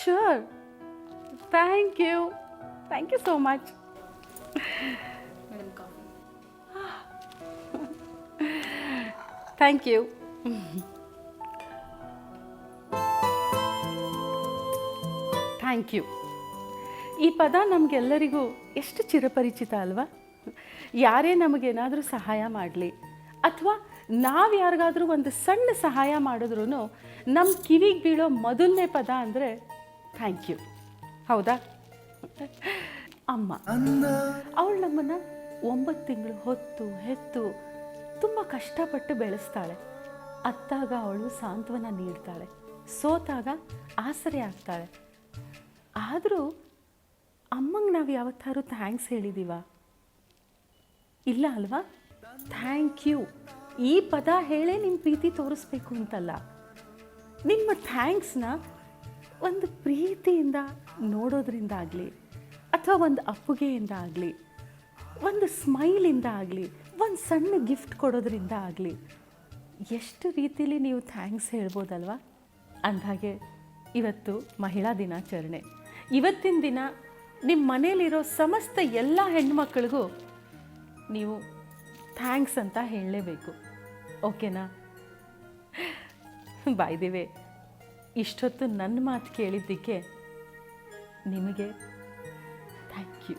Sure. Thank you so much. Madam coffee. Thank you. Thank you. ಈ ಪದ ನಮಗೆಲ್ಲರಿಗೂ ಎಷ್ಟು ಚಿರಪರಿಚಿತ ಅಲ್ವಾ? ಯಾರೇ ನಮಗೇನಾದರೂ ಸಹಾಯ ಮಾಡಲಿ ಅಥವಾ ನಾವು ಯಾರಿಗಾದರೂ ಒಂದು ಸಣ್ಣ ಸಹಾಯ ಮಾಡಿದ್ರೂ ನಮ್ಮ ಕಿವಿಗೆ ಬೀಳೋ ಮೊದಲನೇ ಪದ ಅಂದರೆ ಥ್ಯಾಂಕ್ ಯು. ಹೌದಾ? ಅಮ್ಮ ಅವಳು ನಮ್ಮನ್ನು 9 ತಿಂಗಳು ಹೊತ್ತು ಹೆತ್ತು ತುಂಬ ಕಷ್ಟಪಟ್ಟು ಬೆಳೆಸ್ತಾಳೆ. ಅತ್ತಾಗ ಅವಳು ಸಾಂತ್ವನ ನೀಡ್ತಾಳೆ, ಸೋತಾಗ ಆಸರೆ ಆಗ್ತಾಳೆ. ಆದರೂ ಅಮ್ಮಂಗೆ ನಾವು ಯಾವತ್ತಾರು ಥ್ಯಾಂಕ್ಸ್ ಹೇಳಿದ್ದೀವ? ಇಲ್ಲ ಅಲ್ವಾ? ಥ್ಯಾಂಕ್ ಯು ಈ ಪದ ಹೇಳೇ ನಿಮ್ಮ ಪ್ರೀತಿ ತೋರಿಸ್ಬೇಕು ಅಂತಲ್ಲ. ನಿಮ್ಮ ಥ್ಯಾಂಕ್ಸ್ನ ಒಂದು ಪ್ರೀತಿಯಿಂದ ನೋಡೋದ್ರಿಂದ ಆಗಲಿ ಅಥವಾ ಒಂದು ಅಪ್ಪುಗೆಯಿಂದ ಆಗಲಿ, ಒಂದು ಸ್ಮೈಲಿಂದ ಆಗಲಿ, ಒಂದು ಸಣ್ಣ ಗಿಫ್ಟ್ ಕೊಡೋದ್ರಿಂದ ಆಗಲಿ ಎಷ್ಟು ರೀತಿಲಿ ನೀವು ಥ್ಯಾಂಕ್ಸ್ ಹೇಳ್ಬೋದಲ್ವಾ? ಅಂದಾಗೆ ಇವತ್ತು ಮಹಿಳಾ ದಿನಾಚರಣೆ. ಇವತ್ತಿನ ದಿನ ನಿಮ್ಮ ಮನೇಲಿರೋ ಸಮಸ್ತ ಎಲ್ಲ ಹೆಣ್ಮಕ್ಳಿಗೂ ನೀವು ಥ್ಯಾಂಕ್ಸ್ ಅಂತ ಹೇಳಲೇಬೇಕು. ಓಕೆನಾ? ಬೈ ದಿ ವೇ, ಇಷ್ಟೊತ್ತು ನನ್ನ ಮಾತು ಕೇಳಿದ್ದಕ್ಕೆ ನಿಮಗೆ ಥ್ಯಾಂಕ್ ಯು.